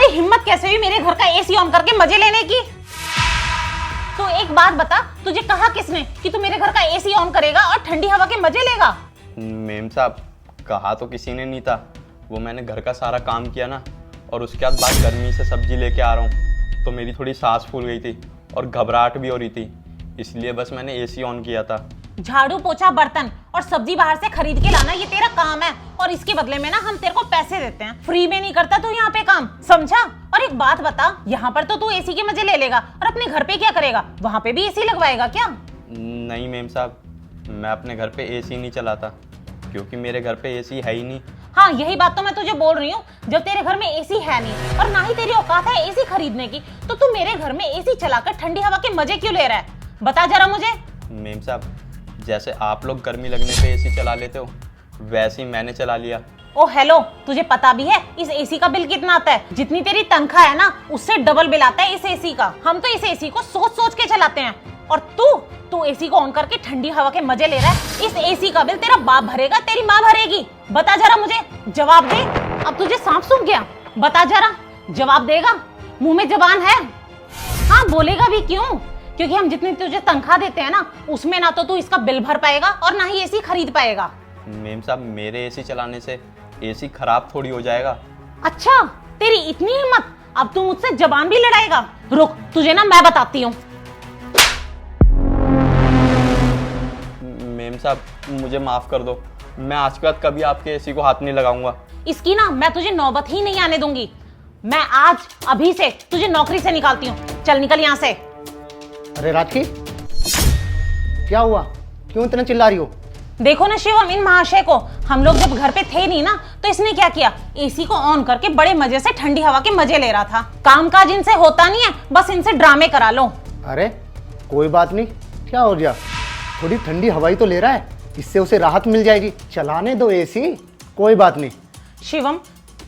तुम्हारी हिम्मत कैसे हुई मेरे घर का एसी ऑन करके मजे लेने की? तो एक बात बता, तुझे कहा किसने कि तू मेरे घर का एसी ऑन करेगा और ठंडी हवा के मजे लेगा? मेम साहब, कहा तो किसी ने नहीं था, वो मैंने घर का सारा काम किया ना, और उसके बाद गर्मी से सब्जी लेके आ रहा हूँ तो मेरी थोड़ी सांस फूल गई थी और घबराहट भी हो रही थी, इसलिए बस मैंने एसी ऑन किया था। झाड़ू पोछा बर्तन और सब्जी बाहर से खरीद के लाना ये तेरा काम है, और इसके बदले में ना हम तेरे को पैसे देते हैं। फ्री में नहीं करता तू यहाँ पे काम, समझा? और एक बात बता, यहाँ पर तो तू एसी के मजे ले लेगा और अपने घर पे क्या करेगा? वहाँ पे भी एसी लगवाएगा क्या? नहीं मेम साहब, मैं अपने घर पे एसी नहीं चलाता, क्योंकि मेरे घर पे एसी है ही नहीं। हाँ, यही बात तो मैं तुझे बोल रही हूँ। जब तेरे घर में एसी है नहीं और ना ही तेरी औकात है एसी खरीदने की, तो तू मेरे घर में एसी चलाकर ठंडी हवा के मजे क्यों ले रहा है? बता जरा मुझे। मेम साहब, जैसे आप लोग गर्मी लगने पे एसी चला लेते हो, वैसे ही मैंने चला लिया। ओ हेलो, तुझे पता भी है इस एसी का बिल कितना आता है? जितनी तेरी तनख्वाह है ना, उससे डबल बिल आता है इस एसी का। हम तो इस एसी को सोच सोच के चलाते हैं, और तू एसी को ऑन करके ठंडी हवा के मजे ले रहा है। इस एसी का बिल तेरा बाप भरेगा, तेरी माँ भरेगी। बता जरा मुझे, जवाब दे। अब तुझे सांप सूंघ गया? बता जरा, जवाब देगा? मुंह में जबान है? हाँ, बोलेगा भी क्यों? क्योंकि हम जितनी तुझे तनख्वाह देते हैं ना, उसमें ना तो तू इसका बिल भर पाएगा और ना ही एसी खरीद पाएगा। मेम साहब, मेरे एसी चलाने से एसी खराब थोड़ी हो जाएगा। अच्छा, तेरी इतनी हिम्मत, अब तू मुझसे जबान भी लड़ाएगा? रुक, तुझे ना मैं बताती हूँ। मेम साहब, मुझे माफ कर दो, मैं आज के बाद कभी आपके एसी को हाथ नहीं लगाऊंगा। इसकी ना मैं तुझे नौबत ही नहीं आने दूंगी। मैं आज अभी से तुझे नौकरी से निकालती हूँ। चल निकल यहाँ से। अरे राखी, क्या हुआ? क्यों इतना चिल्ला रही हो? देखो ना शिवम, इन महाशय को, हम लोग जब घर पे थे नहीं ना, तो इसने क्या किया, एसी को ऑन करके बड़े मजे से ठंडी हवा के मजे ले रहा था। कामकाज इनसे होता नहीं है, बस इनसे ड्रामे करा लो। अरे कोई बात नहीं, क्या हो गया? थोड़ी ठंडी हवाई तो ले रहा है, इससे उसे राहत मिल जाएगी। चलाने दो एसी, कोई बात नहीं। शिवम,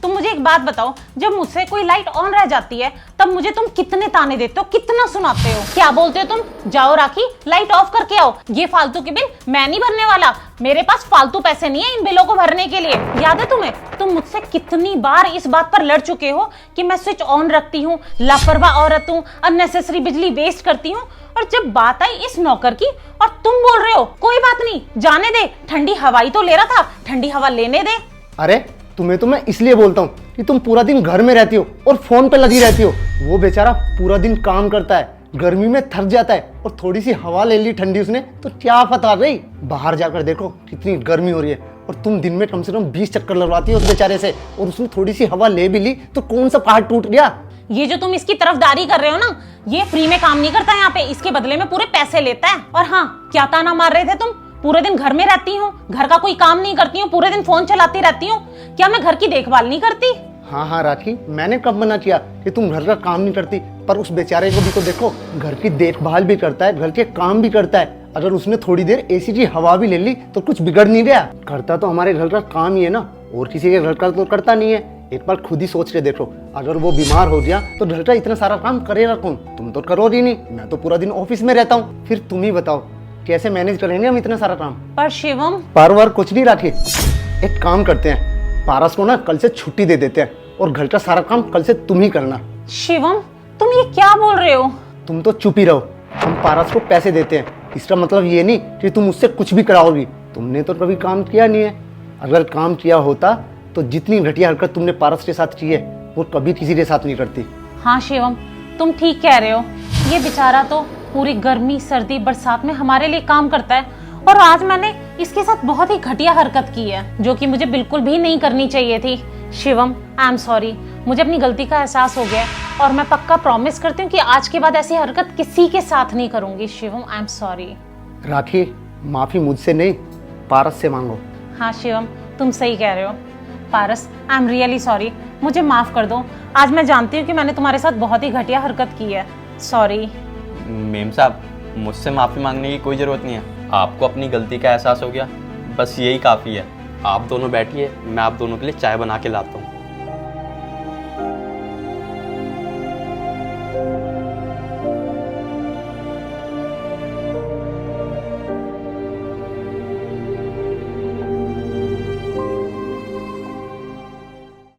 तुम मुझे एक बात बताओ, जब मुझसे कोई लाइट ऑन रह जाती है तब मुझे तुम कितने ताने देते हो, कितना सुनाते हो? क्या बोलते हो तुम? जाओ राखी, लाइट ऑफ करके आओ। ये फालतू के बिल मैं नहीं भरने वाला, मेरे पास फालतू पैसे नहीं है इन बिलों को भरने के लिए। याद है तुम्हें, तुम मुझसे कितनी बार इस बात पर लड़ चुके हो कि मैं स्विच ऑन रखती हूँ, लापरवाह औरत हूँ, अननेसेसरी बिजली वेस्ट करती हूँ। और जब बात आई इस नौकर की, और तुम बोल रहे हो कोई बात नहीं, जाने दे, ठंडी हवाई तो ले रहा था, ठंडी हवा लेने दे। अरे तुम्हें तो मैं इसलिए बोलता हूँ कि तुम पूरा दिन घर में रहती हो और फोन पे लगी रहती हो। वो बेचारा पूरा दिन काम करता है, गर्मी में थक जाता है, और थोड़ी सी हवा ले ली ठंडी उसने तो क्या पता रही। बाहर जाकर देखो कितनी गर्मी हो रही है, और तुम दिन में कम से कम 20 चक्कर लगवाती हो उस बेचारे से, और उसने थोड़ी सी हवा ले भी ली तो कौन सा पहाड़ टूट गया? ये जो तुम इसकी तरफदारी कर रहे हो ना, ये फ्री में काम नहीं करता यहाँ पे, इसके बदले में पूरे पैसे लेता है। और हाँ, क्या ताना मार रहे थे तुम? पूरे दिन घर में रहती हूँ, घर का कोई काम नहीं करती हूँ, पूरे दिन फोन चलाती रहती हूँ, क्या मैं घर की देखभाल नहीं करती? हाँ हाँ राखी, मैंने कब मना किया कि तुम घर का काम नहीं करती? पर उस बेचारे को भी तो देखो, घर की देखभाल भी करता है, घर के काम भी करता है। अगर उसने थोड़ी देर एसी की हवा भी ले ली तो कुछ बिगड़ नहीं गया। करता तो हमारे घर का काम ही है ना, और किसी के घर का तो करता नहीं है। एक बार खुद ही सोच के देखो, अगर वो बीमार हो गया तो घर का इतना सारा काम करेगा कौन? तुम तो करोगी नहीं, मैं तो पूरा दिन ऑफिस में रहता हूँ। फिर तुम ही बताओ कैसे मैनेज करेंगे हम इतना सारा काम? पर शिवम, पर कुछ नहीं राखी, एक काम करते हैं, पारस को ना कल से छुट्टी दे देते हैं, और घर का सारा काम कल से तुम ही करना। शिवम, तुम ये क्या बोल रहे हो? तुम तो चुप ही रहो, हम पारस को पैसे देते हैं, इसका मतलब ये नहीं कि तुम उससे कुछ भी कराओगी। तुमने तो कभी काम किया नहीं है, अगर काम किया होता तो जितनी घटिया हरकत तुमने पारस के साथ की है वो कभी किसी के साथ नहीं करती। हाँ शिवम, तुम ठीक कह रहे हो, ये बेचारा तो पूरी गर्मी सर्दी बरसात में हमारे लिए काम करता है, और आज मैंने इसके साथ बहुत ही घटिया हरकत की है जो कि मुझे बिल्कुल भी नहीं करनी चाहिए थी। शिवम, आई एम सॉरी, मुझे अपनी गलती का एहसास हो गया है, और मैं पक्का प्रॉमिस करती हूँ कि आज के बाद ऐसी हरकत किसी के साथ नहीं करूंगी। Shivam, I am sorry. Rakhi, माफी मुझसे नहीं, पारस से मांगो। हाँ शिवम, तुम सही कह रहे हो। पारस, आई एम रियली सॉरी, मुझे माफ कर दो। आज मैं जानती हूँ कि मैंने तुम्हारे साथ बहुत ही घटिया हरकत की है, सॉरी। मेम साहब, मुझसे माफ़ी मांगने की कोई ज़रूरत नहीं है, आपको अपनी गलती का एहसास हो गया, बस यही काफ़ी है। आप दोनों बैठिए, मैं आप दोनों के लिए चाय बना के लाता हूँ।